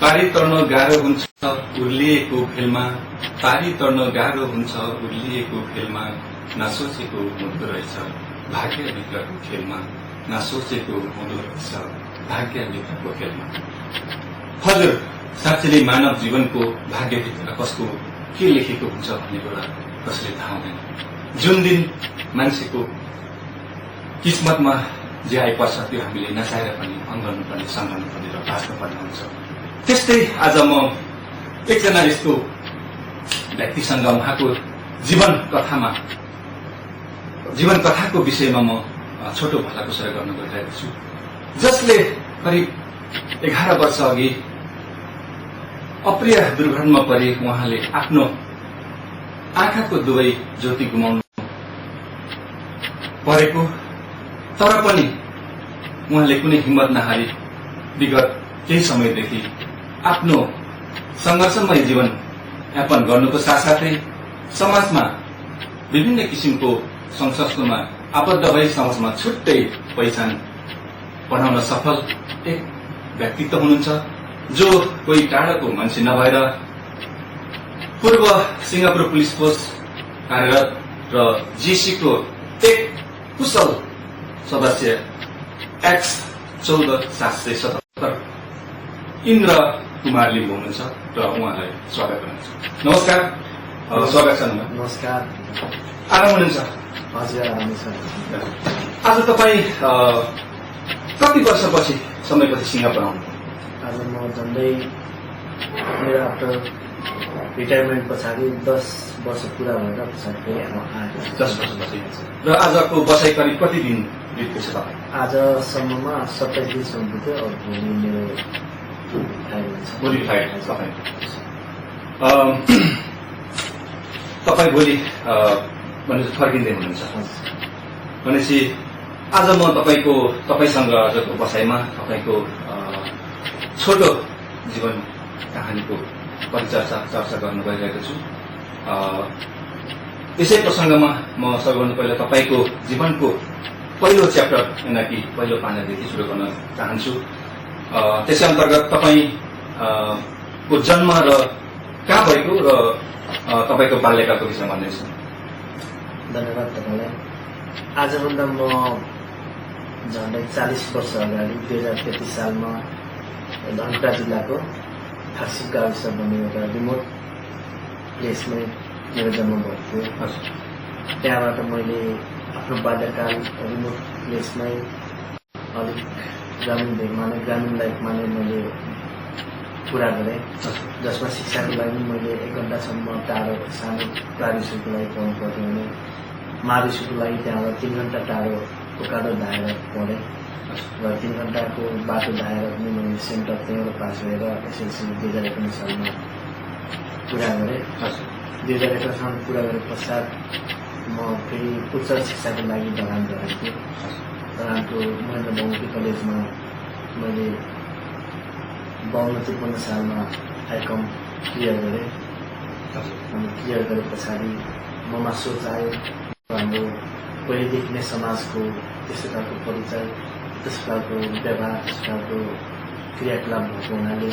पारी तर्न गाह्रो हुन्छ उर्लिएको खेलमा, पारी तर्न गाह्रो हुन्छ उर्लिएको खेलमा, नसोचेको हुँदो रहेछ भाग्यभित्रको खेलमा, नसोचेको हुँदो रहेछ भाग्यभित्रको खेलमा। हजुर, साँच्चै नै मानव जीवनको भाग्यभित्र कसको के लेखेको हुन्छ भन्ने कुरा कसैले थाहा हुँदैन। जुन दिन मान्छेको किस्मतमा जे आइपर्छ त्यो हामीले नचाहेर पनि अङ्गर्नुपर्ने, सम्झाउनुपर्ने र बाँच्नुपर्ने हुन्छ। त्यस्तै आज म एकजना यस्तो व्यक्तिसँग उहाँको जीवन कथाको विषयमा म छोटो भलाकुसारी गर्न गइरहेको छु, जसले करिब 11 वर्ष अघि अप्रिय दुर्घटनामा परि उहाँले आफ्नो आँखाको दुवै ज्योति गुमाउनु परेको, तर पनि उहाँले कुनै हिम्मत नहारी विगत केही समयदेखि आफ्नो संघर्षमय जीवन यापन गर्नुको साथसाथै समाजमा विभिन्न किसिमको संस्कृतिमा आबद्ध भई समाजमा छुट्टै पहिचान बनाउन सफल एक व्यक्तित्व हुनुहुन्छ, जो कोही टाढाको मान्छे नभएर पूर्व सिंगापुर पुलिस फोर्स कार्यरत र जीसीको एक कुशल सदस्य एक्स 14777 इन्द्र कुमार लिम्बु हुनुहुन्छ र उहाँलाई स्वागत गर्नुहुन्छ। नमस्कार, स्वागत छ। नमस्कार। आराम हुनुहुन्छ? हजुर, आराम छ। आज तपाईँ कति वर्षपछि समयपछि सिंगापुर आउनु? आज म झन्डै मेरो आफ्टर रिटायरमेन्ट पछाडि 10 वर्ष पुरा भएर पछाडि फेरि आएको। 10 वर्षपछि। र आजको बसाइ करिब कति दिन बित्यो छ तपाईँ? आजसम्ममा 27 दिनसम्म बित्यो। अब भोलि मेरो भोलि फ्लाइट तपाईँ भोलि भनेपछि फर्किँदै हुनुहुन्छ भनेपछि आज म तपाईँसँग आजको बसाइमा तपाईँको छोटो जीवन कहानीको चर्चा गर्न गइरहेको छु। यसै प्रसङ्गमा म सबैभन्दा पहिला तपाईँको जीवनको पहिलो च्याप्टर यानि पहिलो पानादेखि सुरु गर्न चाहन्छु। त्यसै अन्तर्गत तपाईँको जन्म र कहाँ भएको र तपाईँको बाल्यकालको विषयमा भन्दैछु। धन्यवाद तपाईँलाई। आजभन्दा म झन्डै 40 वर्ष अगाडि 2033 सालमा धनकुटा जिल्लाको खासिक गाविस भन्ने एउटा रिमोट प्लेसमै मेरो जन्म भएको थियो। त्यहाँबाट मैले आफ्नो बाल्यकाल रिमोट प्लेसमै अलिक ग्रामीण लाइफमा नै मैले पुरा गरेँ, जसमा शिक्षाको लागि मैले 1 घण्टासम्म टाढो सानो प्राइमेरी स्कुलको लागि पढ्नु पर्थ्यो भने मावि स्कुलको लागि त्यहाँबाट 3 घण्टा टाढो उकालो धाएर पढेँ र 3 घण्टाको बाटो धाएर पनि मैले सेन्टर त्यहीँबाट पास भएर एसएलसी 2051 सालमा पुरा गरेँ। 2051 सालमा पुरा गरे पश्चात म फेरि उच्च शिक्षाको लागि धरान गएको थिएँ। धरानको महेन्द्र बहुमुखी कलेजमा मैले 52-53 सालमा आइकम क्लियर गरेँ। अनि क्लियर गरे पछाडि ममा सोच आयो हाम्रो पहिलेदेखि नै समाजको त्यस्तो खालको परिचय, त्यस्तो खालको व्यवहार, त्यस्तो खालको क्रियाकलाप भएको हुनाले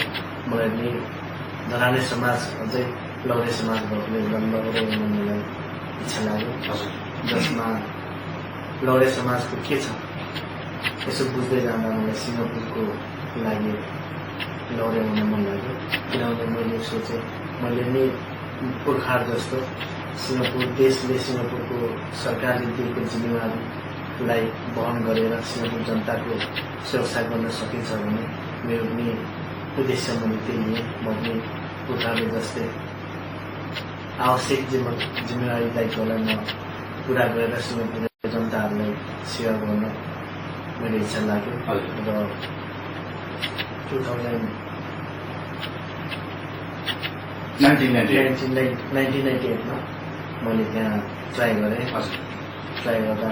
मलाई नै धराने समाज अझै लौरे समाज भएकोले लौरे हुन मलाई इच्छा लाग्यो, जसमा लौरे समाजको के छ यसो बुझ्दै जाँदा मलाई सिङ्गापुरको लागि लौरे हुन मन लाग्यो। किनभने मैले सोचेँ मैले नै पुर्खाहरू जस्तो सिङ्गापुर देशले सिङ्गापुरको सरकारले दिएको जिम्मेवारीलाई वहन गरेर सिङ्गापुर जनताको सुरक्षा गर्न सकिन्छ भने मेरो पनि उद्देश्य मैले त्यही लिएँ। म पनि पुर्खाहरू जस्तै आवश्यक जिम्मेवारी दायित्वलाई म पुरा गरेर सिङ्गापुर जनताहरूलाई सेवा गर्न मेरो इच्छा लाग्यो। र 1998 मा मैले त्यहाँ ट्राई गरेँ। ट्राई गर्दा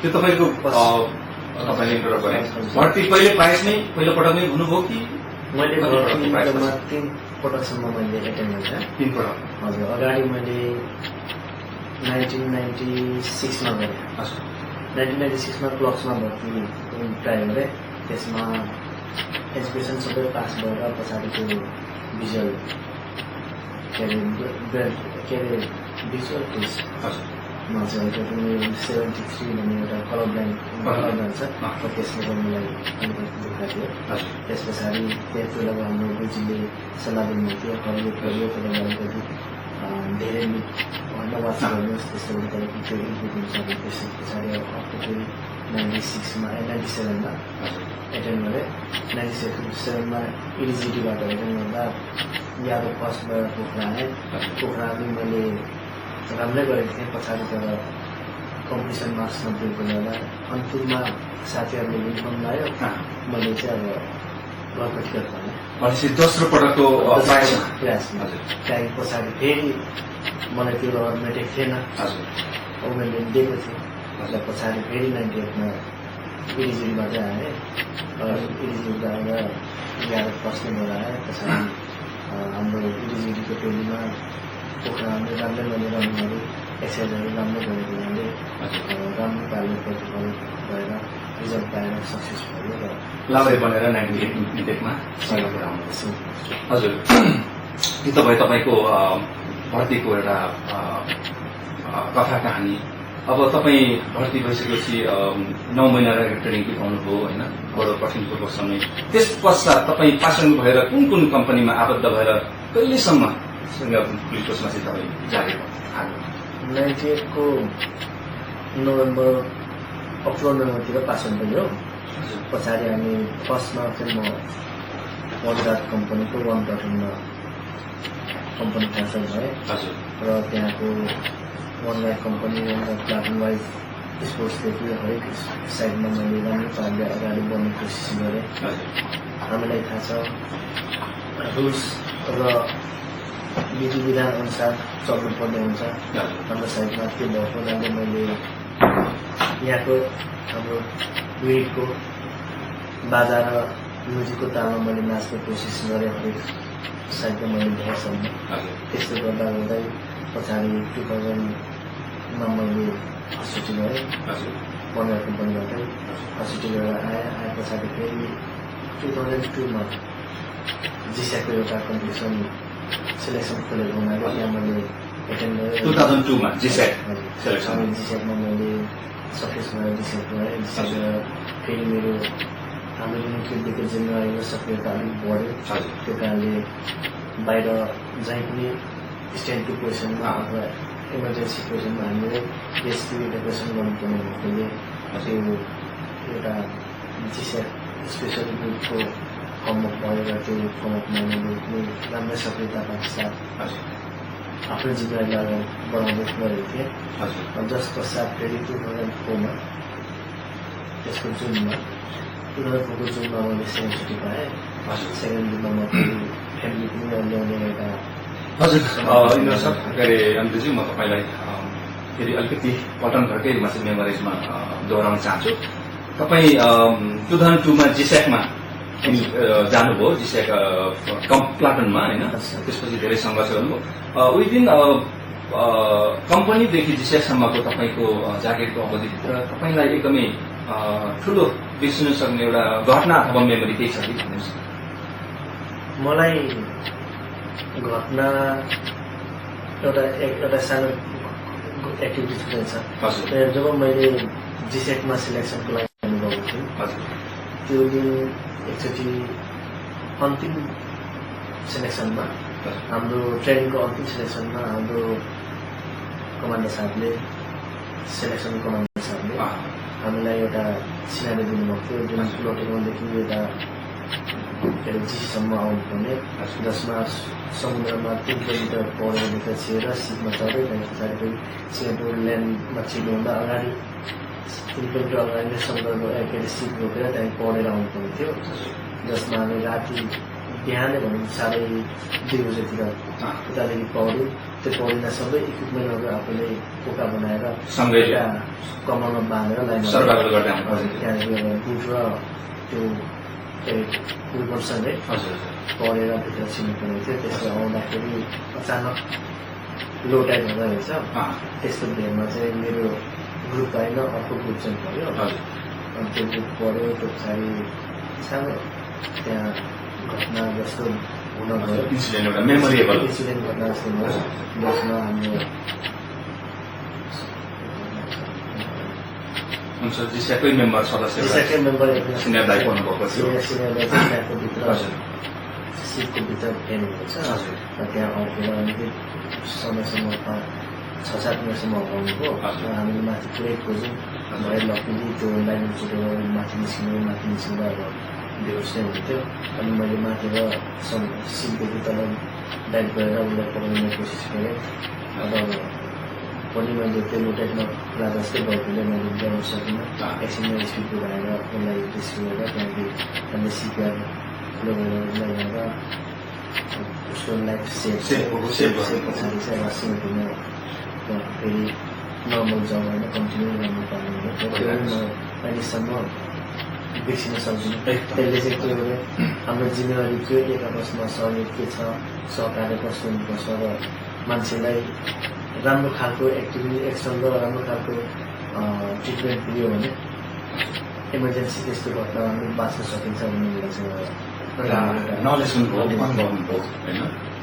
त्यो तपाईँको भर्ती पहिलो पटक नै हुनुभयो कि? मैले 3 पटकसम्म मैले एटेन्ड गरेँ। 3 पटक? हजुर। अगाडि मैले 1996 मा गरेँ। 1996 मा क्लब्समा भर्ती ट्राई गरेँ। त्यसमा एजुकेसन सबै पास भएर पछाडिको भिजुअल के अरे भिजुअल मा चाहिँ मेरो 73 भन्ने एउटा कलर ब्लाइन्ड छ त्यसले गर्नुलाई दुःख थियो। त्यस पछाडि त्यति बेला हाम्रो गुरुजीले सल्लाह दिनुहुन्थ्यो हरियो गरियो तर अलिकति धेरै नवाच गर्नुहोस् त्यस्तो तपाईँको त्यो इम्प्रुभ हुन्छ त्यस पछाडि अर्को फेरि 97मा एटेन्ड गरेँ। 97मा इलिजिटीबाट एटेन्ड गर्दा यादव फर्स्टबाट पोखरा आएँ। पोखरा पनि मैले राम्रै गरेको थिएँ पछाडि तर कम्पिटिसन मार्क्स नपुगेको बेला अन्तिममा साथीहरूले युनिफर्म लगायो मैले चाहिँ अब घरको टिकट पाएँ दोस्रो पटकको प्रयासमा। त्यहाँदेखि पछाडि फेरि मलाई त्यो मेटेक थिएन मैले दिएको थिएँ र पछाडि फेरि 98मा इलिजिटीबाट आएँ। इलिजिटीबाट आएर यादव फर्स्टले गरेर आएँ। पछाडि हाम्रो इलिजिटीको टोलीमा पोखरा राम्रै मैले रनिङ गरेँ एक्सर्साइजहरू राम्रै गरेको हुनाले राम्रो पाराले प्रतिफल भएर रिजल्ट पाएर सक्सेस भयो र लाभै बनेर 98मा सिङ्गापुर आउनुहोस्। हजुर यो त भयो तपाईँको भर्तीको एउटा कथा कहानी। अब तपाईँ भर्ती भइसकेपछि 9 महिना ट्रेनिङ पाउनुभयो होइन, बडो कठिनको समय। त्यस पश्चात तपाईँ पासन भएर कुन कुन कम्पनीमा आबद्ध भएर कहिलेसम्म सिङ्गापुर पुलिस फोर्समा चाहिँ तपाईँ जारी हाल्नु? 98 को अक्टोबर नोभेम्बरतिर पासन भयो। पछाडि हामी फर्स्टमा चाहिँ म वनगार्ड कम्पनीको 1 प्लाटुनमा कम्पनी ट्रान्सफर भएँ र त्यहाँको वनगार्ड कम्पनी प्लाटुन वाइज स्पोर्ट्सदेखि हरेक साइडमा मैले राम्रो पाराले अगाडि बढ्ने कोसिस गरेँ। हामीलाई थाहा छ रुल्स र विधि विधान अनुसार चल्नुपर्ने हुन्छ हाम्रो साइडमा। त्यो भएको हुनाले मैले यहाँको हाम्रो वेटको बाजा र म्युजिकको तालमा मैले नाच्ने कोसिस गरेँ हरेक साइडमा मैले भएसम्म। त्यस्तो गर्दा गर्दै पछाडि 2000मा मैले हस्पिटल गरेँ वनगार्ड कम्पनीबाटै हस्पिटल गरेर आए पछाडि फेरि 2002मा जिस्याको एउटा कम्पिटिसन सेलेक्सन खोलेको हुनाले यहाँ मैले एटेन्ड गरेँ। 2002मा जिस्याकमा मैले सक्सेस गरेर जिस्याक गरेँ। जिस्याक फेरि मेरो हाम्रो युनिटको जिम्मेवारीमा सक्रियता अलिक बढ्यो। त्यो कारणले बाहिर जहीँ पनि स्ट्यान्ड टु पोजिसनमा अथवा इमर्जेन्सी पोजिसनमा हामीले रेस्क्यु इभ्याकुएसन गर्नुपर्ने भएकोले त्यो एउटा जिस्याक स्पेसल ग्रुपको कमअप भएर त्यो कमअपमा मैले राम्रै सक्रियताका साथ आफ्नो जिम्मेवारीलाई अगाडि बढाउँदै गरेको थिएँ। जस पश्चात फेरि 2004मा त्यसको जुनमा 2004को जुनमा मैले सेकेन्ड छुट्टी पाएँ। सेकेन्ड जुनमा म फ्यामिली पनि ल्याउने एउटा हजुर इन्द्र सर के अरे अन्तजी म तपाईँलाई फेरि अलिकति पटन घरकै मेमोरिजमा दोहोऱ्याउन चाहन्छु। तपाईँ 2002मा जिस्याकमा जानुभयो, जिस्याक प्लाटुनमा होइन, त्यसपछि धेरै सङ्घर्ष गर्नुभयो। विदिन कम्पनीदेखि जिस्याकसम्मको तपाईँको जागिरको अवधिभित्र तपाईँलाई एकदमै ठुलो बिर्सिन सक्ने एउटा घटना अथवा मेमोरी केही छ कि भन्नुहोस्? मलाई घटना एउटा सानो एक्टिभिटी छुट्याउँछ। जब मैले जिस्याकमा सिलेक्सनको लागि जानुभएको थिएँ त्यो दिन एकचोटि अन्तिम सिलेक्सनमा हाम्रो ट्रेनिङको अन्तिम सिलेक्सनमा हाम्रो कमान्डर साहबले सिलेक्सन कमान्डर साहबले हामीलाई एउटा सिनारी दिनुभएको थियो जुन लोटेगाउँदेखि एउटा जीसम्म आउनुपर्ने, जसमा समुद्रमा 3 किलोमिटर पौडेरभित्र छिरेर सिपमा चढ्यो। त्यहाँदेखि पछाडि फेरि सिङ्गापुर ल्यान्डमा छिर्नुभन्दा अगाडि 3 किलोमिटर अगाडि नै समुद्रमा के अरे सिप रोकेर त्यहाँदेखि पढेर आउनुपर्ने थियो। जसमा हामी राति बिहानै भनौँ 2:30 बजेतिर उतादेखि पौड्यो। त्यो पौडिँदा सबै इक्विपमेन्टहरू आफूले पोका बनाएर कमरमा बाँधेर लाइनमा त्यहाँदेखि बुट र त्यो फुलसँगै पढेर भित्र छिर्नुपर्ने थियो। त्यसले आउँदाखेरि अचानक लो टाइड हुँदो रहेछ। त्यस्तो भेगमा चाहिँ मेरो ग्रुप होइन अर्को ग्रुप चाहिँ पढ्यो। अनि त्यो ग्रुप पढ्यो। त्यो पछाडि सानो त्यहाँ घटना जस्तो हुन गयो इन्सिडेन्ट एउटा मेमोरेबल इन्सिडेन्ट घटना जस्तो भयो जसमा हाम्रो हुन्छ जिसाकै मेम्बर सदस्य सेकेन्ड मेम्बर सिनियर दाइ पर्नुभएको थियो सिनियर दाइ चाहिँ त्यहाँको भित्र सिटको भित्र फेर्नुभएको छ र त्यहाँ अड्केर अलिकति समयसम्म 6-7 मिनटसम्म हराउनुभयो र हामीले माथि पुरै खोज्यौँ भएर लक्कीली त्यो लाइन छुटेर माथि निस्किँदा अब बेहोस नै हुन्थ्यो अनि मैले माथि र सिटदेखि तल डाइभ गरेर उसलाई पकाउने कोसिस गरेँ अब पनि मैले त्यो लोटेटमा खुला जस्तै भएकोले मैले ल्याउन सकिनँ एकछिनमा स्पिड बनाएर उसलाई रेस्क्यु गरेर त्यहाँदेखि हामीले सिपिआर लगाएर उसको लाइफ सेभ पछाडि चाहिँ रासिङमा फेरि नर्मल जग्गामा कन्टिन्यू गर्नु पर्ने हो अहिलेसम्म बिर्सिन सक्दिनँ त्यसले चाहिँ के हो हाम्रो जिम्मेवारी के एक आपसमा सहयोग के छ सहकार्य कस्तो हुनुपर्छ र मान्छेलाई राम्रो खालको एक्टिभिटी एक्सन र राम्रो खालको ट्रिटमेन्ट दियो भने इमर्जेन्सी त्यस्तो घटना बाँच्न सकिन्छ भन्ने कुरा चाहिँ नलेज हुनुभयो होइन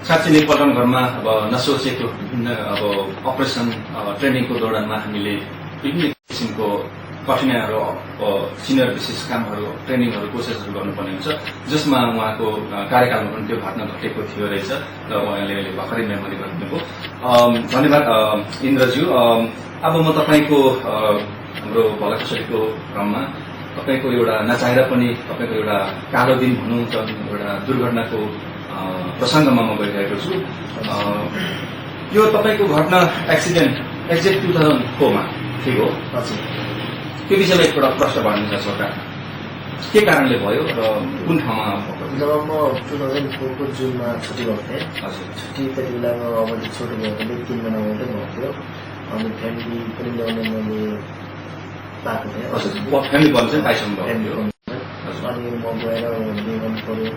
साँच्चै नेपाल घरमा अब नसोचेको विभिन्न अब अपरेसन ट्रेनिङको दौरानमा हामीले विभिन्न किसिमको कठिनाइहरू सिनियर विशेष कामहरू ट्रेनिङहरू कोसिसहरू गर्नुपर्ने हुन्छ जसमा उहाँको कार्यकालमा पनि त्यो घटना घटेको थियो रहेछ र उहाँले अहिले भर्खरै मेमोरी गर्नुभयो धन्यवाद इन्द्रज्यू अब म तपाईँको हाम्रो भलाकुसारीको क्रममा तपाईँको एउटा नचाहेर पनि तपाईँको एउटा कालो दिन भनौँ एउटा दुर्घटनाको प्रसङ्गमा म गइरहेको छु यो तपाईँको घटना एक्सिडेन्ट एक्ज्याक्ट 2004 मा ठिक हो हजुर त्यो विषयमा एकपल्ट प्रश्न भनिदिन्छ सरकार के कारणले भयो र कुन ठाउँमा जब म 2004 को जुनमा छुट्टी भएको थिएँ छुट्टी त्यति बेलामा अवधि छोटो भएकोले 3 महिना मात्रै भएको थियो अनि फ्यामिली पनि ल्याउने मैले पाएको थिएँ फ्यामिली भन्नु चाहिँ पाइसक्नु भयो अनि म गएर बिहे गर्नु पऱ्यो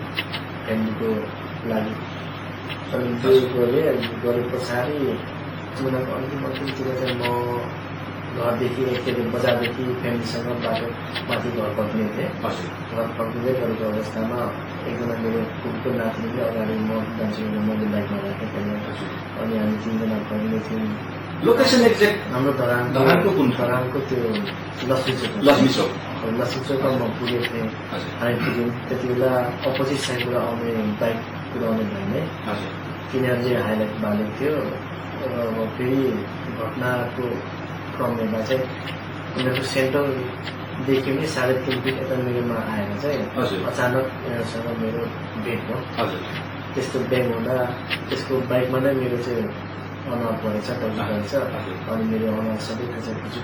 फ्यामिलीको लागि अनि बिहे गरे पछाडि उनीहरूको अलिकति चाहिँ म घरदेखि बजारदेखि फ्यामिलीसँग बाटो माथि घर फर्किने थिएँ घर फर्किँदै गरेको अवस्थामा एकजना मेरो कुकुरको नातिनीले अगाडि म जान्छु मैले बाइकमा राखेँ त्यहाँ अनि हामी 3 जना फर्किने थियौँ लोकेसन एक्ज्याक्ट हाम्रो धरानको कुन धरानको त्यो लक्ष्मी चोकमा म पुगेको थिएँ हामी पुग्यौँ त्यति बेला अपोजिट साइडबाट आउने बाइक कुदाउने भन्ने तिनीहरूले हाइलाइट बालेको थियो र फेरि घटनाको क्रम हेर्दा चाहिँ उनीहरूको सेन्टरदेखि नै 3.5 फिट यता मेरोमा आएर चाहिँ अचानक उनीहरूसँग मेरो भेट भयो त्यस्तो ब्याङ हुँदा त्यसको बाइकमा नै मेरो चाहिँ अनुहार परेछ टाउको परेछ अनि मेरो अनुहार सबै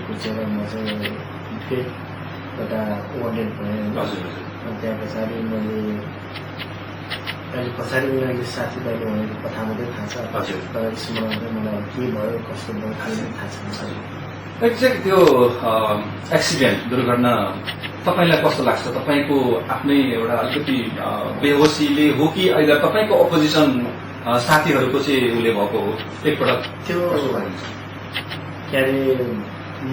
खुचेर म चाहिँ फेरि एउटा वान्डेड भएँ अनि त्यहाँ पछाडि मैले अहिले पछाडि उनीहरूले साथीभाइले भनेको कथा मात्रै थाहा छ तर स्मरण चाहिँ मलाई के भयो कस्तो भयो खालि थाहा छैन एक्ज्याक्ट त्यो एक्सिडेन्ट दुर्घटना तपाईँलाई कस्तो लाग्छ तपाईँको आफ्नै एउटा अलिकति बेहोसीले हो कि अहिले तपाईँको अपोजिसन साथीहरूको चाहिँ उसले भएको हो एकपल्ट त्यो के अरे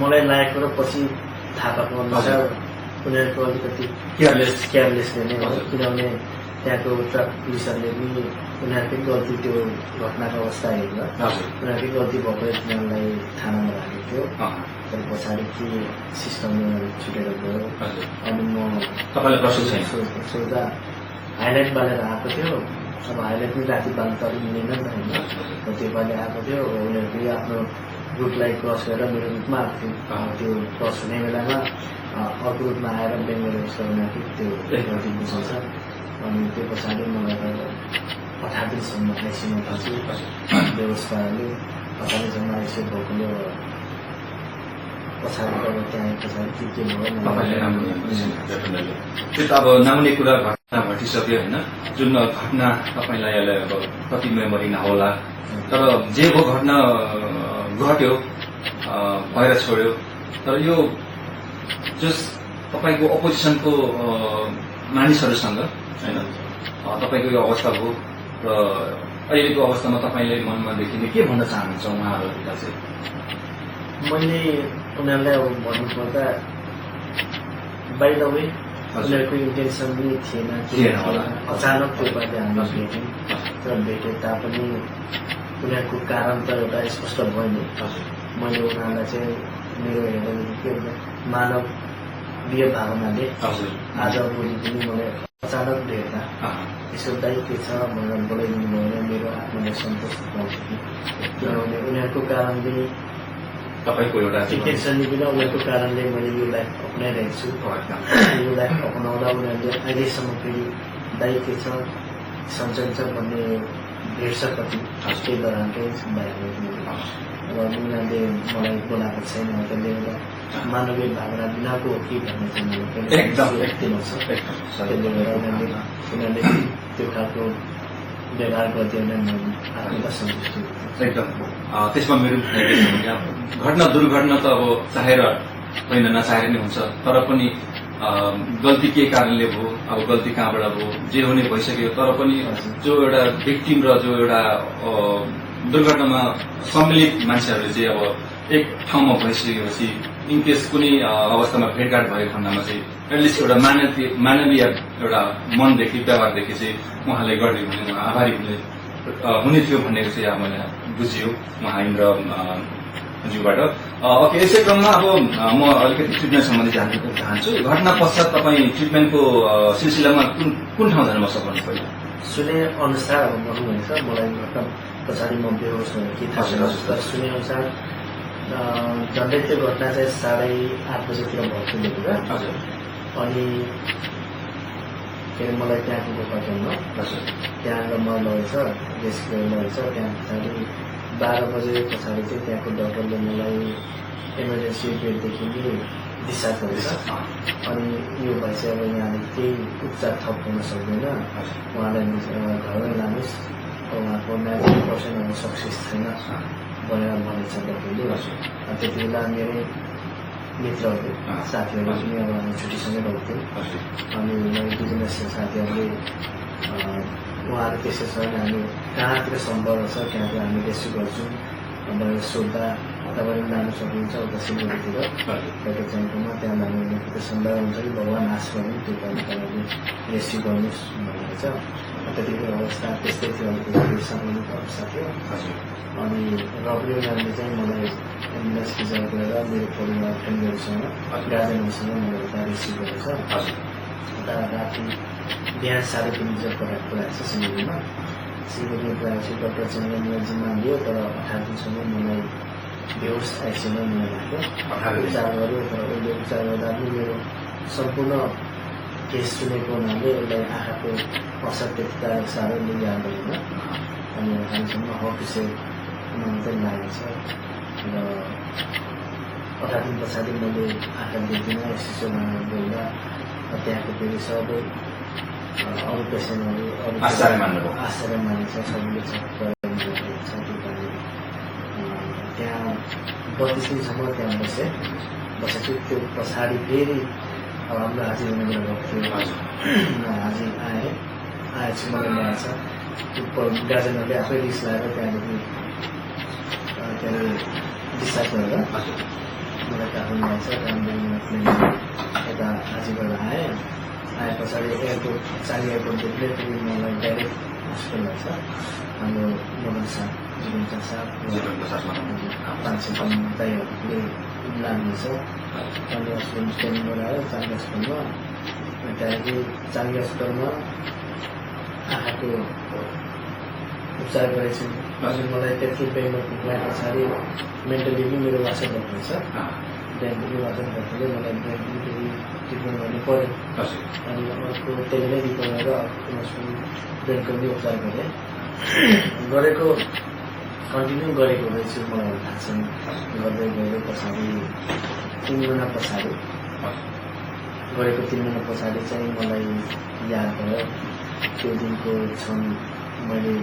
मलाई लागेको र पछि थाहा पाएको अनुसार उनीहरूको अलिकति केयरलेसले नै हो किनभने त्यहाँको ट्राफिक पुलिसहरूले पनि उनीहरूकै गल्ती त्यो घटनाको अवस्था हेरेर उनीहरूकै गल्ती भएकोले तिनीहरूलाई थानामा राखेको थियो तर पछाडि के सिस्टमले छुटेर गयो अनि म तपाईँलाई सोच्दा हाइलाइट बालेर आएको थियो अब हाइलाइट पनि राति बाल्नु त अलिक मिलेन नि त होइन त्यो पालि आएको थियो उनीहरू फेरि आफ्नो रुटलाई क्रस गरेर मेरो रुटमा आएको थियो त्यो क्रस हुने बेलामा अर्को रुटमा आएर बेङ्गलोर यस्तो उनीहरू त्यो गल्ती बुझाउँछ अनि त्यो पछाडि मलाई 18 दिनसम्म आइसियुमा पछि व्यवस्थाले 18 दिनसम्म आइसियु भएकोले पछाडि अब त्यहाँ पछाडि के भयो त्यो त अब नआउने कुरा घटना घटिसक्यो होइन जुन घटना तपाईँलाई अहिले अब कति मेमोरी नहोला तर जे हो घटना घट्यो भएर छोड्यो तर यो जस तपाईँको अपोजिसनको मानिसहरूसँग होइन तपाईँको यो अवस्था हो र अहिलेको अवस्थामा तपाईँले मनमा देखिने के भन्न चाहनुहुन्छ उहाँहरूका चाहिँ मैले उनीहरूलाई अब भन्नुपर्दा बाई द वे उनीहरूको इन्टेन्सन पनि थिएन होला अचानक त्यो पालि हामी भेट्यौँ तर भेटे तापनि उनीहरूको कारण त एउटा स्पष्ट भयो नि मैले उनीहरूलाई चाहिँ मेरो हेर्दा के भन्छ मानवीय भावनाले आज भोलि पनि मलाई अचानक भेट्दा यसो दाइ के छ भनेर बोलाइदिनु भयो भने मेरो आत्माले सन्तोष पाउँछ कि किनभने उनीहरूको कारणले तपाईँको एउटा इन्टेन्सनले बिना उनीहरूको कारणले मैले यो लाइफ अप्नाइरहेको छु यो लाइफ अपनाउँदा उनीहरूले अहिलेसम्म फेरि दाइ के छ सन्चै छ भन्ने भेट्छ कति त्यही दौरानकै बाहिर र उनीहरूले मलाई बोलाएको छैन त्यसले गर्दा मानवीय भावना बिनाको हो कि भन्ने चाहिँ एकदम त्यसले गर्दा उनीहरूले त्यो खालको व्यवहार गरिदियो भने आफूलाई सन्तुष्टि एकदम त्यसमा मेरो घटना दुर्घटना त अब चाहेर होइन नचाहेर नै हुन्छ तर पनि गल्ती के कारणले भयो अब गल्ती कहाँबाट भयो जे हुने भइसक्यो तर पनि जो एउटा भिक्टिम र जो एउटा दुर्घटनामा सम्मिलित मान्छेहरूले चाहिँ अब एक ठाउँमा भइसकेपछि इनकेस कुनै अवस्थामा भेटघाट भएको खण्डमा चाहिँ एटलिस्ट एउटा मानवीय एउटा मनदेखि व्यवहारदेखि चाहिँ उहाँले गर्ने भने उहाँ आभारी हुने थियो भन्ने चाहिँ अब मैले बुझियो उहाँ इन्द्र ज्यूबाट ओके यसै क्रममा अब म अलिकति ट्रिटमेन्ट सम्बन्धी जान्न चाहन्छु घटना पश्चात तपाईँ ट्रिटमेन्टको सिलसिलामा कुन ठाउँ जानु सक्नुहुन्छ पहिला सुने अनुसार अब भन्नुहुन्छ मलाई घटना पछाडि म बेहोस भयो कि थाहा छैन तर सुने अनुसार झन्डै त्यो घटना चाहिँ 8:30 बजेतिर भएको थियो अनि के अरे मलाई त्यहाँको पठाउनु त्यहाँ म लगेछ रेस्क्यु लगेछ त्यहाँ पछाडि 12 बजे पछाडि चाहिँ त्यहाँको डक्टरले मलाई इमर्जेन्सी बेडदेखि नै डिस्चार्ज गरेछ अनि यो भए चाहिँ अब यहाँले केही उपचार थप गर्न सक्दैन उहाँलाई घरमै लानुहोस् उहाँको 90% अब सक्सेस छैन भनेर भनेछ डक्टरले त्यति बेला मेरै मित्रहरू साथीहरू पनि अब हामी छुट्टीसँगै गर्थ्यौँ अनि मेरो बिजनेस साथीहरूले उहाँहरू त्यसै छ भने हामी कहाँतिर सम्पर्क छ त्यहाँतिर हामी रेस्क्यु गर्छौँ भनेर सोद्धा तपाईँले लानु सक्नुहुन्छ उता सिलगढीतिर एउटा च्याम्पोमा त्यहाँ लानु त्यो सन्देह हुन्छ कि भगवान् आश गरौँ त्यो तपाईँले रेस्क्यु गर्नुहोस् भनेको छ त्यतिको अवस्था त्यस्तै थियो अलिकति सामान्य अवस्था थियो अनि रबरी उनीहरूले चाहिँ मलाई एम्बुलेन्स रिजर्भ गरेर मेरो परिवार फ्यामिलीहरूसँग गार्जेनहरूसँग मलाई उता रिसिभ गरेको छ उता राति बिहान 3:30 बजी पठाएको छ सिलगढीमा पुऱ्याएपछि डक्टर चाहिँ मलाई जिम्मा लियो तर 18 दिनसम्म मलाई बेहोस आइसियुमा मलाई राख्यो उपचार गर्यो तर उसले उपचार गर्दा पनि मेरो सम्पूर्ण केस सुनेको हुनाले उसलाई आँखाको असर त्यति साह्रो याद होइन अनि हामीसम्म अफिसियल चाहिँ लागेको छ र 18 दिन पछाडि मैले आँखा देख्दिनँ एसएसओमा गएर त्यहाँको फेरि सबै अरू पेसेन्टहरू आश्चर्य मानेछ सबैले त्यहाँ 32 दिनसम्म त्यहाँ बसेपछि त्यो पछाडि फेरि अब हाम्रो हाजिर हुने बेला गएको थियो हाजिर आएपछि मलाई ल्याएछ त्यो गार्जेनहरूले आफै रिस लगाएर त्यहाँदेखि डिस्चार्ज गरेर मलाई काठमाडौँ ल्याएछ त्यहाँदेखि यता हाजिरबाट आए पछाडि एयरपोर्ट चाली एयरपोर्टदेखि फेरि मलाई डाइरेक्ट हस्पिटल लाग्छ हाम्रो मोदन साहब जीवन साहब 500 दाइहरूले लानुहुनेछ चाली हस्पिटल ट्रेनिङ गरायो चाली हस्पिटलमा त्यहाँदेखि चाली हस्पिटलमा आँखाको उपचार गरेको छु हजुर मलाई त्यति ब्याङ्कमा पुग्दा पछाडि मेन्टली पनि मेरो वासर भएको छ ब्याङ्कले वासर भएकोले मलाई ब्याङ्क पनि फेरि ट्रिटमेन्ट गर्नु पऱ्यो अनि अर्को त्यसले नै रिकभर गरेर ब्याङ्कको पनि उपचार गरेको कन्टिन्यू गरेको रहेछु मलाई थाहा छैन गर्दै गएर पछाडि 3 महिना पछाडि गरेको 3 महिना पछाडि चाहिँ मलाई याद भयो त्यो दिनको क्षण मैले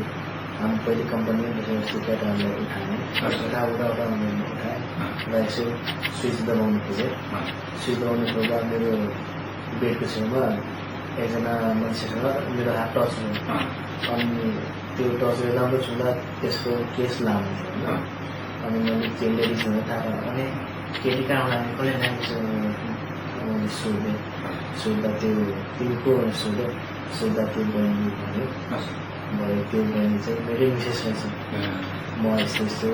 हामी पहिले कम्पनीमा बसेर केटाहरूलाई उठाएँ उता मैले उठाएँ र यसो स्विच दबाउनु खोजेँ स्विच दबाउनु खोज्दा मेरो बेडको छेउमा एकजना मान्छेसँग मेरो हात टच भयो अनि त्यो टच राम्रो छुँदा त्यसको केस लामो थियो होइन अनि मैले त्यो लेडिजहरू थाहा पाएँ अनि केटी कहाँबाट कसले ल्याएको छ मैले सोधेँ सोद्धा त्यो तिनको सोद्धा त्यो बहिनी भन्यो भयो त्यो बहिनी चाहिँ मेरै विशेष रहेछ म यस्तो यस्तो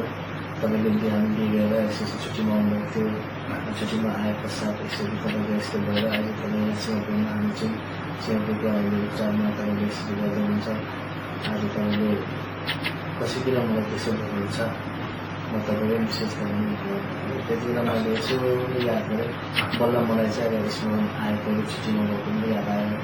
तपाईँले बिहान बिगेर यस्तो छुट्टीमा आउनुभएको थियो छुट्टीमा आए पश्चात यसरी तपाईँको यस्तो भएर अहिले तपाईँ यहाँ सिङ्गापुरमा हामी चाहिँ सिङ्गापुरको अहिले उपचारमा तपाईँले यसरी गर्दै हुन्छ आज तपाईँले कसैतिर मलाई त्यसो भन्नुहुन्छ म तपाईँकै विशेष गर्नु त्यति बेला मैले यसो याद गरेँ बल्ल मलाई चाहिँ अब यसमा आएको छुट्टीमा गएको पनि याद आयो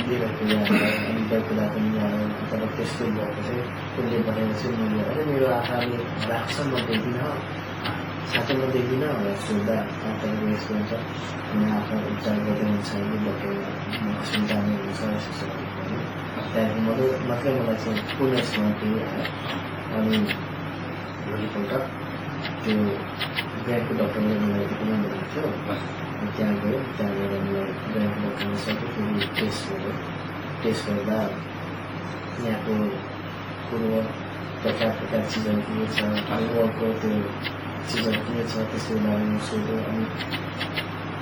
बिहेको याद आयो अनि कुरा पनि याद आयो तर त्यस्तो भएको चाहिँ उसले भनेर चाहिँ मैले अरे मेरो आँखाले राख्छ म देख्दिनँ साथै म देख्दिनँ भनेर सोद्धा तपाईँको यस्तो हुन्छ अनि आँखा उपचार गर्दै हुन्छ अहिले डक्टर हस्पिटल जानु हुन्छ यस्तो भन्यो त्यहाँदेखि मात्रै मलाई चाहिँ पुनः स्मरण थियो अनि भोलिपल्ट त्यो ब्रेनको डक्टरले मलाई रिकमेन्ड गरेको थियो त्यहाँ गयो त्यहाँ गएर मलाई ब्रेनको डक्टरले सबै फेरि टेस्ट गर्दा यहाँको पूर्व प्रकार चिजहरू के छ वर्ल्डको त्यो चिजहरू के छ त्यसको बारेमा सोध्यो अनि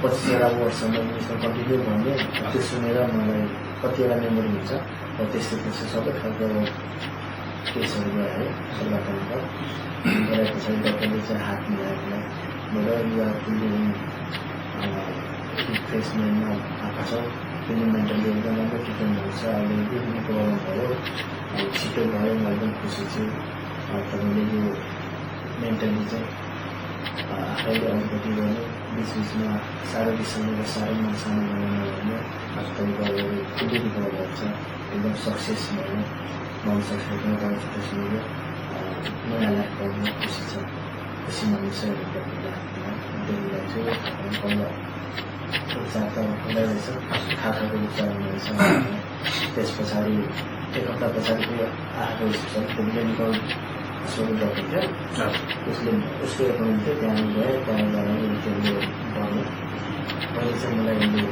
25 वर्षसम्म यसमा कन्टिन्यू भन्ने त्यो सुनेर मलाई कतिवटा मेमोरी हुन्छ र त्यस्तो सबै खालको केसहरू गयो है गरे पछाडि डक्टरले चाहिँ हात मिलाएर मलाई युवा फिलिङ रिफ्रेसमेन्टमा आएको छ फिलिङ मेन्टली एकदम राम्रो ट्रिटमेन्ट हुन्छ अहिले एकदम प्रब्लम भयो छिटो भयो म एकदम खुसी छु तपाईँले यो मेन्टली चाहिँ आफैले अलिकति गर्ने बिचबिचमा साह्रो बिर्सनेर साह्रो मन सानो बनाउनु तपाईँको खुबै रिकभर भएको छ एकदम सक्सेस भयो मन सक्सेसमा गाउँ सक्सेस भयो नयाँ लाइफ पाउनु खुसी छ खुसी मानिस देखिरहेको छु बल्ल उपचार त हुँदै रहेछ खाएको उपचार हुँदैछ त्यस पछाडि एक हप्ता पछाडि फेरि आएको त्यो मेडिकल हस्पिटल डक्टर थियो उसको एपोइन्टमेन्ट थियो त्यहाँ गएँ त्यहाँ जाँदाखेरि त्यसले भन्यो अहिले चाहिँ मलाई यो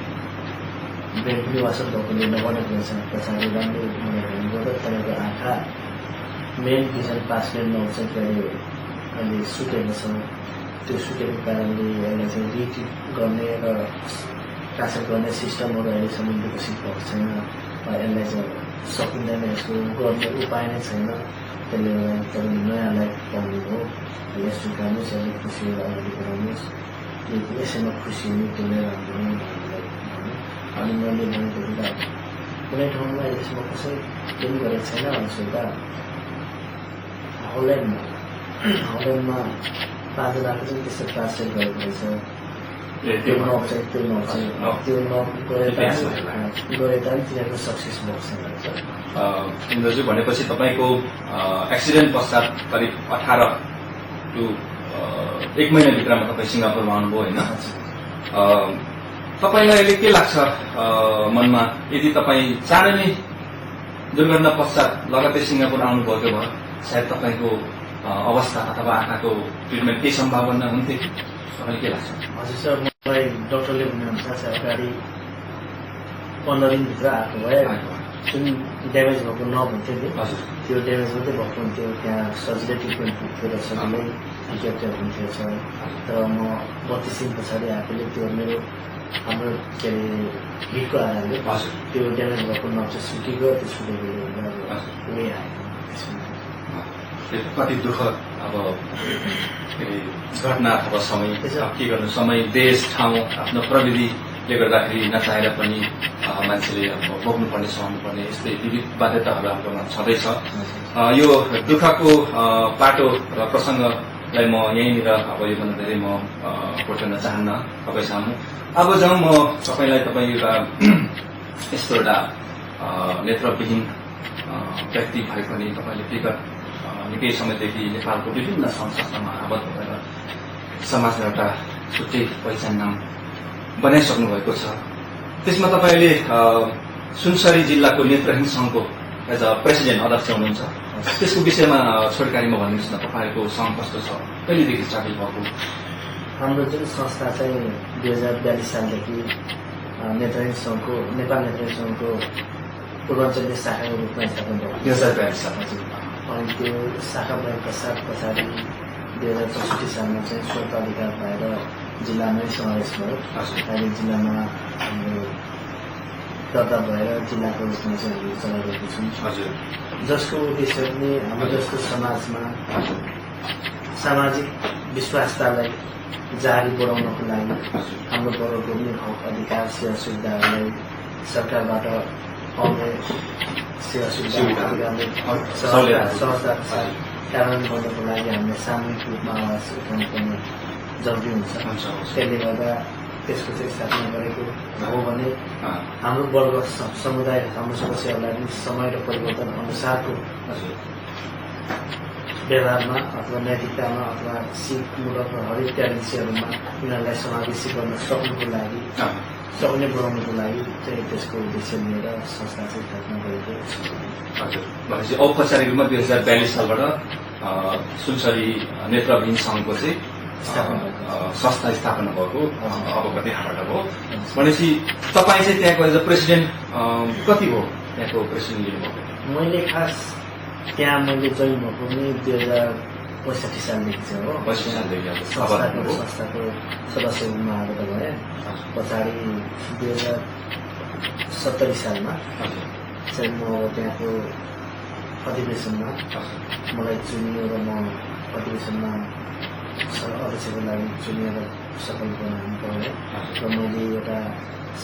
ब्रेन पनि वासप डक्टरले नगरेको रहेछ पछाडि राम्रो मलाई भन्नुभयो तपाईँको आँखा मेन भिजन पास नआउँछ त्यहाँले अहिले सुकेको छ त्यो सुकेको कारणले यसलाई चाहिँ रिट्रिट गर्ने र ट्रान्सफर गर्ने सिस्टमहरू अहिलेसम्म विकसित भएको छैन यसलाई चाहिँ सकिँदैन यसको गर्ने उपाय नै छैन त्यसले गर्दा तपाईँले नयाँ लाइफ पाउनु हो यस सुकाउनुहोस् यसले खुसी भएर अगाडि बढाउनुहोस् यसैमा खुसी हुनु त्यो नै राम्रो नै भन्नुलाई भन्यो अनि मैले भनेको कुरा कुनै ठाउँमा अहिलेसम्म कसै केही गरेको छैन भने सोद्धा हल्यान्डमा 5 लाख चाहिँ त्यस्तो ट्रान्सलेट गरेको रहेछ त्यो नब गरे तानि तिनीहरूको सक्सेस भएको छैन रहेछ इन्द्रजी भनेपछि तपाईँको एक्सिडेन्ट पश्चात करिब 18 टु 1 महिनाभित्रमा तपाईँ सिङ्गापुरमा आउनुभयो होइन तपाईँलाई अहिले के लाग्छ मनमा यदि तपाईँ चाँडै नै दुर्घटना पश्चात लगत्तै सिङ्गापुर आउनुभएको भए सायद तपाईँको अवस्था अथवा आँखाको ट्रिटमेन्ट केही सम्भावना हुन्थ्यो तपाईँले के लाग्छ हजुर सर मलाई डक्टरले भन्नुहुन्छ अगाडि 15 दिनभित्र आएको भए जुन ड्यामेज भएको नहुन्थ्यो नि त्यो ड्यामेज मात्रै भएको हुन्थ्यो त्यहाँ सजिलै ट्रिटमेन्ट पुग्थ्यो र सजिलै टिकेट हुन्थ्यो सर तर म 32 दिन पछाडि आएकोले त्यो मेरो हाम्रो के अरे हिटको आधारले त्यो ड्यामेज भएको नब चाहिँ सुकेको त्यो सुकेकोले उयो आएको कति दुःख अब घटना अथवा समय के गर्नु समय देश ठाउँ आफ्नो प्रविधिले गर्दाखेरि नचाहेर पनि मान्छेले अब बोक्नुपर्ने सहनुपर्ने यस्तै विविध बाध्यताहरू हाम्रोमा छँदैछ यो दुःखको पाटो र प्रसङ्गलाई म यहीँनिर अब योभन्दा धेरै म कोट्याउन चाहन्न तपाईँ सामु अब जाउँ म तपाईँलाई तपाईँ एउटा यस्तो एउटा नेत्रविहीन व्यक्ति भए पनि तपाईँले विगत निकै समयदेखि नेपालको विभिन्न संस्थामा आबद्ध भएर समाजमा एउटा छुट्टै पहिचान नाम बनाइसक्नु भएको छ त्यसमा तपाईँले सुनसरी जिल्लाको नेत्रहीन सङ्घको एज अ प्रेसिडेन्ट अध्यक्ष हुनुहुन्छ त्यसको विषयमा छोटकारीमा भनिदिनुहोस् न तपाईँको सङ्घ कस्तो छ कहिलेदेखि स्टार्ट भएको हाम्रो जुन संस्था चाहिँ 2042 सालदेखि नेत्रहीन सङ्घको नेपाल नेत्रहीन सङ्घको पूर्वाञ्चलीय शाखाको रूपमा स्थापना भएको 2042 सालमा अनि त्यो शाखा भएको पछाडि 2064 सालमा चाहिँ स्वत अधिकार पाएर जिल्लामै समावेश भयो अहिले जिल्लामा हाम्रो दर्ता भएर जिल्लाको रूपमा चाहिँ हामीले चलाइरहेको छौँ जसको उद्देश्य पनि हाम्रो जस्तो समाजमा सामाजिक विश्वासतालाई जारी बढाउनको लागि हाम्रो वर्गको पनि हक अधिकार सेवा सुविधाहरूलाई सरकारबाट पाउने सेवा सुविधाहरूले सहजताका साथ कार्यान्वयन गर्नको लागि हामीले सामूहिक रूपमा आवाज उठाउनु पर्ने जरुरी हुन्छ त्यसले गर्दा त्यसको चाहिँ स्थापना गरेको हो भने हाम्रो वर्ग समुदाय हाम्रो समस्याहरूलाई पनि समय र परिवर्तन अनुसारको व्यवहारमा अथवा नैतिकतामा अथवा सिपमूलक र हरेक ट्यालेन्सीहरूमा उनीहरूलाई समावेशी गर्न सक्ने बनाउनुको लागि चाहिँ त्यसको उद्देश्य लिएर संस्था चाहिँ स्थापना गरेको हजुर भनेपछि औपचारिक रूपमा 2042 सालबाट सुनसरी नेत्रविहीन सङ्घको चाहिँ संस्था स्थापना भएको अब त्यहाँबाट हो भनेपछि तपाईँ चाहिँ त्यहाँको एज अ प्रेसिडेन्ट कति भयो त्यहाँको प्रेसिडेन्ट लिनुभएको मैले खास त्यहाँ मैले जोइन भएको पनि 2065 सालदेखि चाहिँ हो 65 सालदेखि संस्थाको सदस्य रूपमा आएर भए पछाडि 2070 सालमा चाहिँ म त्यहाँको अधिवेशनमा मलाई चुनियो र म अधिवेशनमा अध्यक्षको लागि चुनिएर सफल बनाउनु पर्यो र मैले एउटा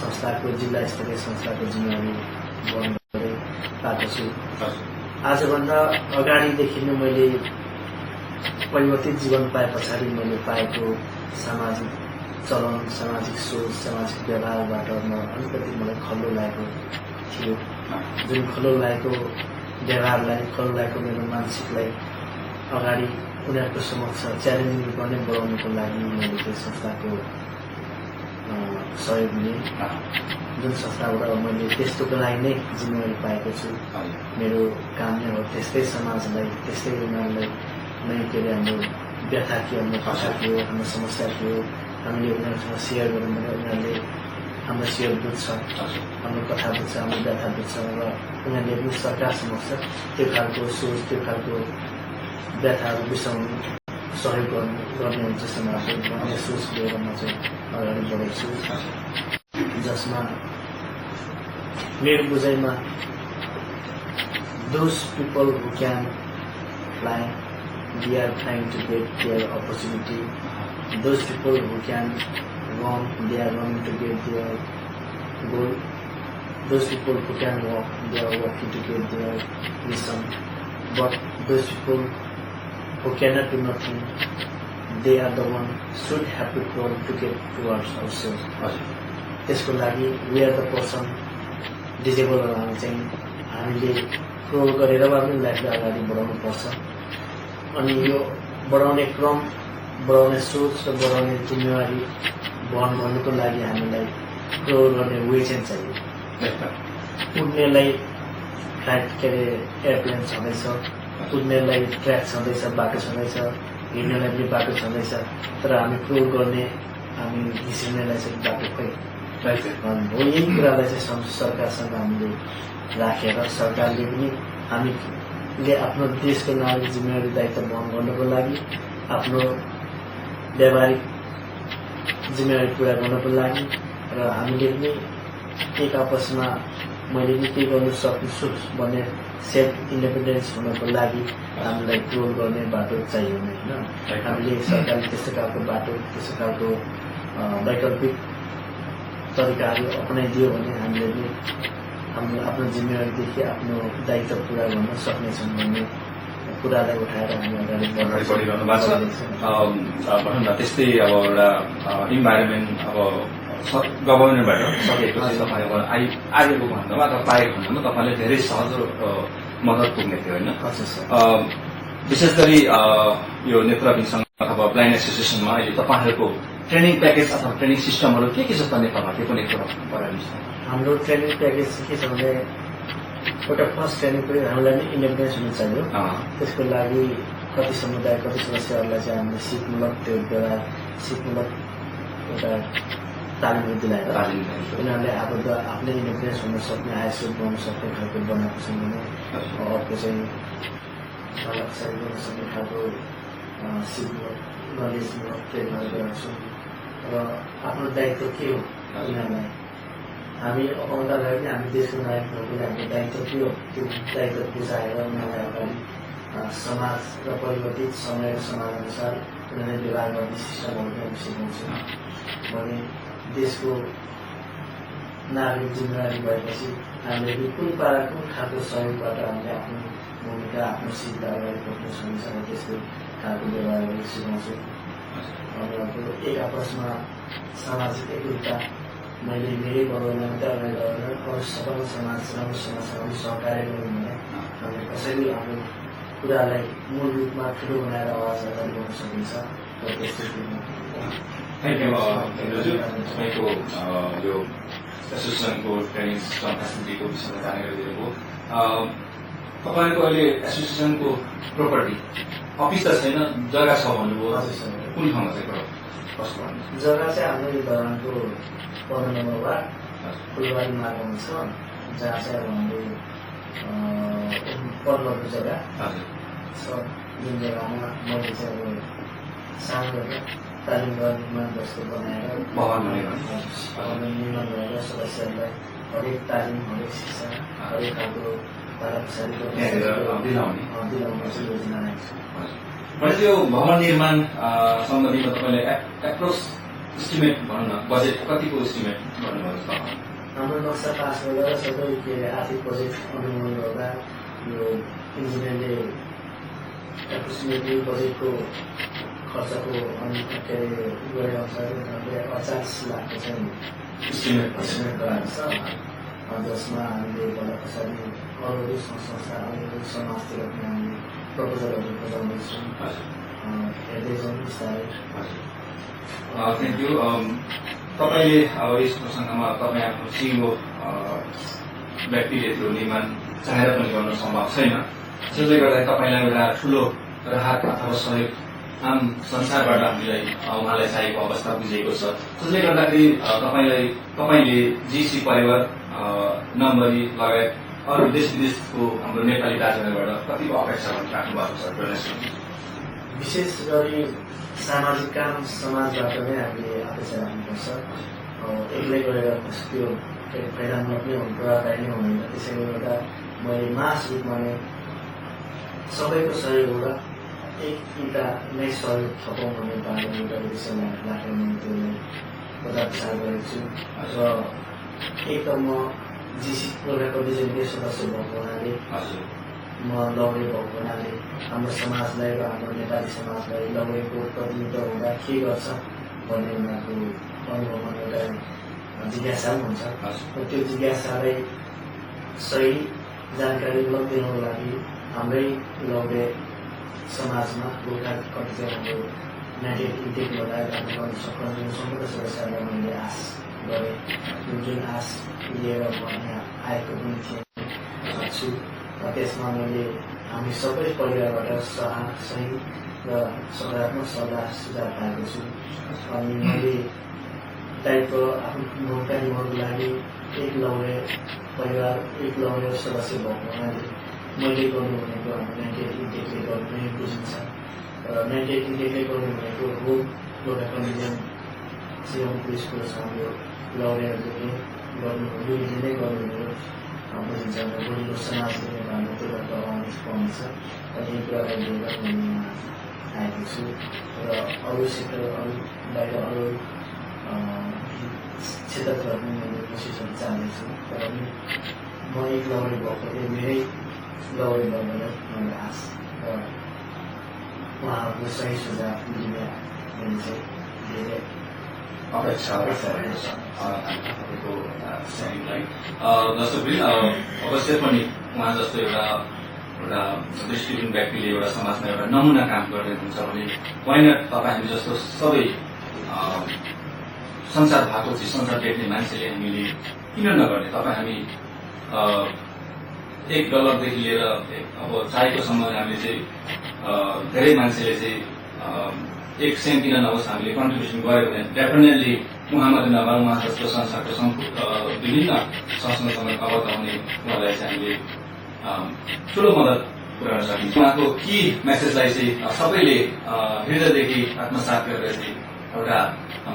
संस्थाको जिल्ला स्तरीय संस्थाको जिम्मेवारी वहन गरेँ पाएको छु आजभन्दा अगाडिदेखि नै मैले परिवर्तित जीवन पाए पछाडि मैले पाएको सामाजिक चलन सामाजिक सोच सामाजिक व्यवहारबाट अलिकति मलाई खल्लो लागेको थियो जुन खल्लो लागेको व्यवहारलाई खल्लो लागेको मेरो मानसिकलाई अगाडि उनीहरूको समक्ष च्यालेन्जिङ रूपमा नै बढाउनुको लागि मैले त्यो संस्थाको सहयोग लिएँ जुन संस्थाबाट मैले त्यस्तोको लागि नै जिम्मेवारी पाएको छु मेरो काम नै हो त्यस्तै समाजलाई त्यस्तै उनीहरूलाई नै के अरे हाम्रो व्यथा के हाम्रो भाषा के हो हाम्रो समस्या के हो हामीले उनीहरूसँग सेयर गऱ्यौँ भने उनीहरूले हाम्रो सेयर बुझ्छ हाम्रो कथा बुझ्छ हाम्रो व्यथा बुझ्छ र उनीहरूले पनि सरकार समक्ष त्यो खालको सोच त्यो खालको व्यथाहरू बिसाउनु सहयोग गर्ने हुन्छ जस्तो मलाई भन्ने सोच लिएर म चाहिँ अगाडि बढेको छु जसमा मेरो बुझाइमा those people who can fly, they are trying to get their opportunity. Those people who can run, they are running to get their goal. Those people who can walk, they are walking to get their mission. But those people who cannot do nothing, they are the one should have to crawl to get towards ourselves. त्यसको लागि we are the person डिजेबलहरू चाहिँ हामीले crawl गरेर भए पनि लाइफलाई अगाडि बढाउनु पर्छ अनि यो बढाउने क्रम बढाउने सोच र बढाउने जिम्मेवारी वहन गर्नुको लागि हामीलाई क्रोल गर्ने वे चाहिँ चाहियो उड्नेलाई फ्लाइट के अरे एयरप्लेन छँदैछ कुद्नेलाई ट्र्याक छँदैछ बाटो छँदैछ हिँड्नेलाई पनि बाटो छँदैछ तर हामी क्रोल गर्ने हामी घिसिर्नेलाई चाहिँ बाटो खोइ हो यही कुरालाई चाहिँ सरकारसँग हामीले राखेर सरकारले पनि हामीले आफ्नो देशको नागरिक जिम्मेवारी दायित्व वहन गर्नको लागि आफ्नो व्यावहारिक जिम्मेवारी पुरा गर्नको लागि र हामीले पनि एक आपसमा मैले पनि के गर्नु सक्छु भन्ने सेल्फ इन्डिपेन्डेन्स हुनको लागि हामीलाई क्रोल गर्ने बाटो चाहियो होइन हामीले सरकारले त्यस्तो खालको बाटो त्यस्तो खालको वैकल्पिक तरिकाहरू अपनाइदियो भने हामीले पनि हाम्रो आफ्नो जिम्मेवारीदेखि आफ्नो दायित्व पुरा गर्न सक्नेछौँ भन्ने कुरालाई उठाएर हामी अगाडि बढिरहनु भएको छ भनौँ न त्यस्तै अब एउटा इन्भाइरोमेन्ट अब गभर्मेन्टबाट सकेको चाहिँ तपाईँ अब आएको खण्डमा अथवा पाएको खण्डमा तपाईँले धेरै सहज मद्दत पुग्ने थियो होइन विशेष गरी यो नेत्रविहीनसँग अथवा ब्लाइन्ड एसोसिएसनमा अहिले तपाईँहरूको ट्रेनिङ प्याकेज अथवा ट्रेनिङ सिस्टमहरू के छ त नेपालमा त्यो पनि कुरा बताइदिनुहोस् हाम्रो ट्रेनिङ प्याकेज के छ भने एउटा फर्स्ट ट्रेनिङ पनि हामीलाई नै इन्डिपेन्डेन्स हुनु चाहियो त्यसको लागि कति समुदाय कति समस्याहरूलाई चाहिँ हामीले सिपमूलक त्यो व्यवहार सिपमूलक एउटा तालिम दिलाएर उनीहरूले आफ्नै इन्डिपेन्डेन्स हुन सक्ने आयस्रोत बनाउन सक्ने खालको बनाएको छौँ भने अर्को चाहिँ गर्न सक्ने खालको सिपमूलक नलेजमूलक ट्रेनिङहरू गराउँछौँ र आफ्नो दायित्व के हो उनीहरूलाई हामी आउँदाखेरि हामी देशको नागरिक भएकोले हाम्रो दायित्व के हो त्यो दायित्व बुझाएर उनीहरूलाई अगाडि समाज र परिवर्तित समय र समाजअनुसार उनीहरूले व्यवहार गर्ने सिस्टमहरू पनि सिकाउँछौँ भने देशको नागरिक जिम्मेवारी भएपछि हामीले कुन खालको सहयोगबाट हामीले आफ्नो भूमिका आफ्नो सिद्धा अगाडि बढ्नु सक्छ र त्यस्तो खालको व्यवहारहरू सिकाउँछौँ अनि अर्को एक आपसमा सामाजिक एकता मैले मेरै बगाउनबाट अगाडि लगाएर अरू सफल समाज राम्रो समाजसँग सहकार्य गऱ्यौँ भने हामीले कसैले आफ्नो कुरालाई मूल रूपमा ठुलो बनाएर आवाज अगाडि बढ्न सकिन्छ र त्यस्तो थ्याङ्क यू इन्द्रजी तपाईँको यो एसोसिएसनको ट्रेनिङ सिस्टम फेसिलिटीको विषयमा जानेर दिनुभयो तपाईँको अहिले एसोसिएसनको प्रोपर्टी अफिस त छैन जग्गा छ भन्नुभयो कुन ठाउँमा चाहिँ कस्तो जग्गा चाहिँ हाम्रो यो धरानको 15 नम्बर वार्ड फुलबारी मार्गमा छ जहाँ चाहिँ अब हाम्रो पर्वतको जग्गा छ जुन जग्गामा मैले चाहिँ अब सानो तालिम निर्माण जस्तो बनाएर भवन निर्माण गरेर सदस्यहरूलाई हरेक तालिम हरेक शिक्षा हरेक खालको पारा पछाडिको दिलाउने चाहिँ योजना आएको छ। मैले यो भवन निर्माण सम्बन्धीमा तपाईँले एप्रोक्स इस्टिमेट भनौँ न बजेट कतिको इस्टिमेट गर्नुभएको छ हाम्रो नक्सा पास गरेर सबै के आर्थिक प्रोजेक्ट अनुमोदन गर्दा यो इन्जिनियरले एप्रोक्सिमेटली बजेटको खर्चको अनि के अरे गरेअनुसार 48 लाखको चाहिँ इस्टिमेट गराएको छ जसमा हामीले पहिला पछाडि अरू संस्था अरू समाजतिर पनि हामीले प्रपोजलहरू बुझाउँदैछौँ हेर्दैछौँ बिस्तारै। थ्याङ्क यू तपाईँले अब यस प्रसङ्गमा तपाईँ आफ्नो सिङ्गो व्यक्तिले त्यो निर्माण चाहेर पनि गर्न सम्भव छैन त्यसले गर्दा तपाईँलाई एउटा ठुलो राहत अथवा सहयोग आम संसारबाट हामीलाई उहाँलाई चाहिएको अवस्था बुझिएको छ त्यसले गर्दाखेरि तपाईँले जीसी परिवार नम्बरी लगायत अरू देश विदेशको हाम्रो नेपाली दाजुभाइबाट कतिको अपेक्षा राख्नु भएको छ डोनेसन विशेष गरी सामाजिक काम समाजबाट नै हामीले अपेक्षा राख्नुपर्छ एक्लै गरेर त्यो फाइदात्मक नै हुनु प्रभावकारी नै हुँदैन त्यसैले गर्दा मैले मास रूपमा नै सबैको सहयोगबाट एक इटा नै सहयोग थपौँ भन्ने बारेमा एउटा विषयमा राखेर म त्यो प्रचार प्रसार गरेको छु र एक त म जीसी प्रोग्रामको विजय सदस्य भएको हुनाले म लौरे भएको हुनाले हाम्रो समाजलाई र हाम्रो नेपाली समाजलाई लौरेको प्रतिनिधित्व हुँदा के गर्छ भन्ने उनीहरूको अनुभवमा एउटा जिज्ञासा पनि हुन्छ र त्यो जिज्ञासालाई सही जानकारी उपलब्ध दिनको लागि हाम्रै लौरे समाजमा गोर्खा कति चाहिँ हाम्रो म्याटेड इन्टेक लगाएर हामी गर्न सक्ने सम्पूर्ण सदस्यहरूलाई मैले आश गरेँ जुन आश लिएर म यहाँ आएको पनि थिएँ छु र त्यसमा मैले हामी सबै परिवारबाट सही र सकारात्मक सल्लाह सुझाव पाएको छु अनि मैले दायित्व आफ्नो भूमिका निभाउनको लागि एक लौरे परिवार एक लौरे सदस्य भएको हुनाले मैले गर्नु भनेको हाम्रो म्याटेड इन्टेकले गर्नु नै बुझिन्छ र म्याटेड इन्टेकले गर्नु भनेको हो एउटा कन्डिजन सिएम पुलिसको हाम्रो लौरेहरूले गर्नु युनिटले नै गर्नुभयो बुझिन्छ र भोलिको समाजले हाम्रो त्योबाट अवेरनेस पाउँछ र यही कुरालाई लिएर म आएको छु र अरू सेक्टर अरू बाहिर अरू क्षेत्रतिर पनि मैले कोसिसहरू चाहनेछु तर पनि म एक लौरे भएकोले मेरै लौरे भनेर मैले आश र उहाँहरूको सही सुझाव लिने मैले चाहिँ धेरै अपेक्षा तपाईँको स्याङलाई जस्तो पनि अवश्य पनि उहाँ जस्तो एउटा दृष्टिहीन व्यक्तिले एउटा समाजमा एउटा नमुना काम गर्दै हुन्छ भने होइन तपाईँ हामी जस्तो सबै संसार भएको चिज संसार देख्ने मान्छेले हामीले किन नगर्ने तपाईँ हामी एक डलरदेखि लिएर अब चाहेको सम्म हामीले चाहिँ धेरै मान्छेले चाहिँ 1 सेन्ट किन नहोस् हामीले कन्ट्रिब्युसन गऱ्यो भने डेफिनेटली उहाँ मात्रै नभएर उहाँ जस्तो संसारको विभिन्न संस्थासँग अवगत हुने उहाँलाई चाहिँ हामीले ठुलो मद्दत पुर्याउन सकिन्छ उहाँको कि मेसेजलाई चाहिँ सबैले हृदयदेखि आत्मसात गरेर चाहिँ एउटा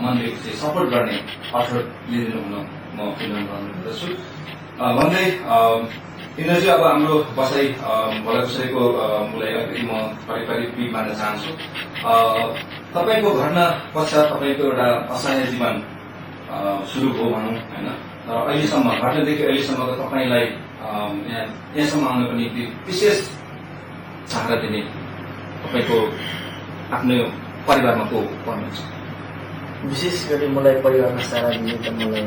मनले चाहिँ सपोर्ट गर्ने अवसर लिइदिनु हुन म विनम्र अनुरोध गर्दछु। भन्दै इन्द्रजी, अब हाम्रो बसाई भलाकुसारीको मूलाई अलिकति म करिब मान्न चाहन्छु। तपाईँको घटना पश्चात तपाईँको एउटा असहाय जीवन सुरु भयो भनौँ होइन, र अहिलेसम्म घटनादेखि अहिलेसम्मको तपाईँलाई यहाँसम्म आउनको निम्ति विशेष सहारा दिने तपाईँको आफ्नो परिवारमा को पर्नुहुन्छ? विशेष गरी मलाई परिवारमा सहारा दिने त मलाई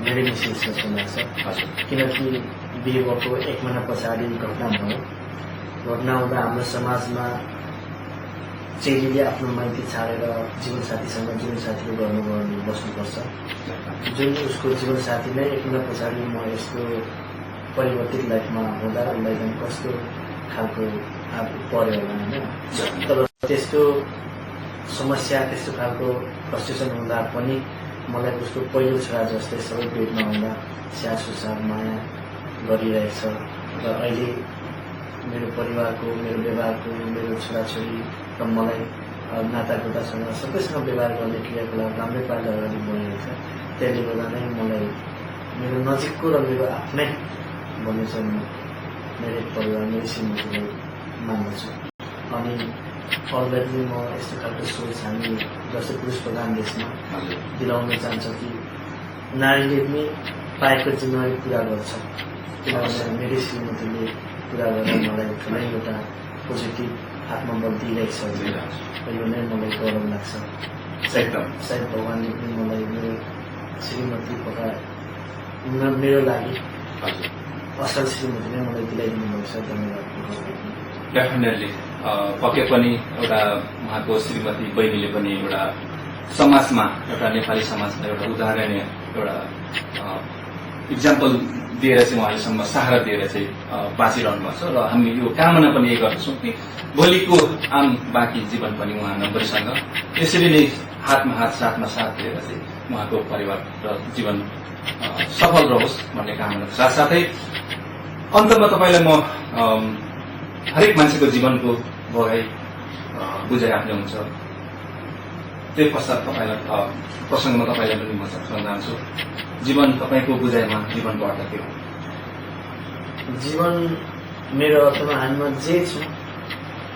धेरै विशेष जस्तो लाग्छ। किनकि बिहे भएको 1 महिना पछाडि घटना भयो। घटना हुँदा हाम्रो समाजमा चेलीले आफ्नो माइती छाडेर जीवनसाथीसँग जीवनसाथीको गर्नु बस्नुपर्छ। जुन उसको जीवनसाथी नै 1 महिना पछाडि म यस्तो परिवर्तित लाइफमा हुँदा उसलाई कस्तो खालको पर्यो होला होइन। तर त्यस्तो समस्या, त्यस्तो खालको फ्रस्ट्रेसन हुँदा पनि मलाई उसको पहिलो छोरा जस्तै सबै पेटमा हुँदा स्याहार सुसार माया गरिरहेछ। र अहिले मेरो परिवारको, मेरो व्यवहारको, मेरो छोराछोरी र मलाई नातागोतासँग सबैसँग व्यवहार गर्ने क्रियाकलाप राम्रै पाराले अगाडि बढिरहेछ। त्यसले गर्दा नै मलाई मेरो नजिकको र मेरो आफ्नै भन्ने चाहिँ मेरो परिवार, मेरो श्रीमतीले मान्दछु। अनि अरूलाई पनि म यस्तो खालको सोच हामी जस्तै पुरुष प्रधान देशमा दिलाउन चाहन्छ कि नारीले पनि पाएको जिम्मेवारी पुरा गर्छ। किनभने मेरो श्रीमतीले पुरा गरेर मलाई ठुलै एउटा पोजिटिभ आत्मबल दिइरहेको छ। यो नै मलाई गौरव लाग्छ। सायद भगवान्ले पनि मलाई मेरो श्रीमती मेरो लागि असल श्रीमती नै मलाई दिलाइदिनु भएको छ। धन्यवाद। डेफिनेटली पक्कै पनि एउटा उहाँको श्रीमती बहिनीले पनि एउटा समाजमा, एउटा नेपाली समाजमा एउटा उदाहरणीय एउटा इक्जाम्पल दिएर चाहिँ उहाँलेसम्म सहारा दिएर चाहिँ बाँचिरहनु भएको छ। र हामी यो कामना पनि यही गर्दछौँ कि भोलिको आम बाँकी जीवन पनि उहाँ नम्बरसँग यसरी नै हातमा हात, साथमा साथ दिएर चाहिँ उहाँको परिवार र जीवन सफल रहोस् भन्ने कामना साथसाथै अन्तमा तपाईँलाई म हरेक मान्छेको जीवनको भोगाई बुझाइ आफ्नो हुन्छ। त्यही पश्चात तपाईँलाई प्रसङ्गमा तपाईँलाई पनि म सोध्न चाहन्छु, जीवन तपाईँको बुझाइमा जीवनको अर्थ के हो? जीवन मेरो अर्थमा हातमा जे छ,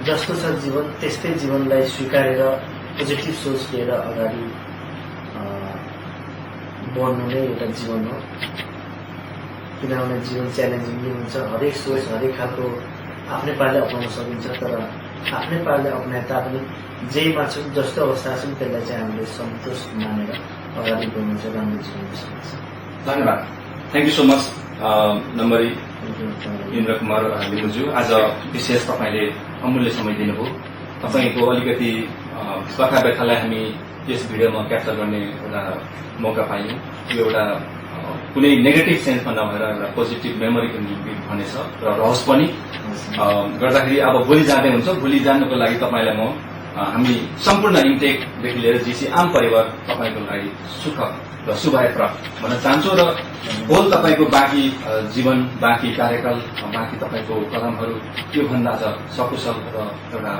जस्तो छ जीवन त्यस्तै जीवनलाई स्वीकारेर पोजिटिभ सोच लिएर अगाडि बढ्नु नै एउटा जीवन हो। किनभने जीवन च्यालेन्जिङ पनि हुन्छ। हरेक सोच, हरेक खालको आफ्नै पाराले अप्नाउन सकिन्छ। तर आफ्नै पाराले अप्नाए तापनि जेमा छौँ, जस्तो अवस्था छौँ त्यसलाई चाहिँ हामीले सन्तोष मानेर अगाडि बढ्नु चाहिँ राम्रो जीवन सक्छ। धन्यवाद। थ्याङ्क यू सो मच नम्बरी इन्द्र कुमार लिम्बुज्यू। आज विशेष तपाईँले अमूल्य समय दिनुभयो। तपाईँको अलिकति कथा व्यथालाई हामी यस भिडियोमा क्याप्चर गर्ने एउटा मौका पायौँ। यो एउटा कुनै नेगेटिभ सेन्समा नभएर एउटा पोजिटिभ मेमोरीको निम्ति भनेछ र रहोस् पनि गर्दाखेरि अब भोलि जाँदै हुन्छ। भोलि जानुको लागि तपाईँलाई म हामी सम्पूर्ण इन्टेकदेखि लिएर जीसी आम परिवार तपाईँको लागि सुख र शुभयात्रा भन्न चाहन्छु। र होल तपाईँको बाँकी जीवन, बाँकी कार्यकाल, बाँकी तपाईँको कदमहरू योभन्दा अझ सकुशल र एउटा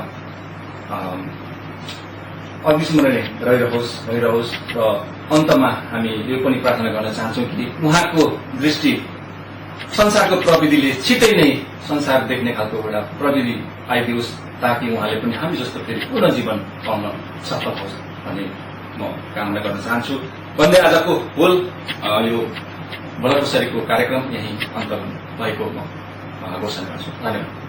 अविस्मरणीय भइरहोस् र अन्तमा हामी यो पनि प्रार्थना गर्न चाहन्छौँ कि उहाँको दृष्टि संसारको प्रविधिले छिट्टै नै संसार देख्ने खालको एउटा प्रविधि आइदियोस्, ताकि उहाँले पनि हामी जस्तो फेरि पूर्ण जीवन पाउन सफल होस् भन्ने म कामना गर्न चाहन्छु भन्दै आजको होल यो भलाकुसारीको कार्यक्रम यही अन्त भएको म घोषणा गर्छु। धन्यवाद।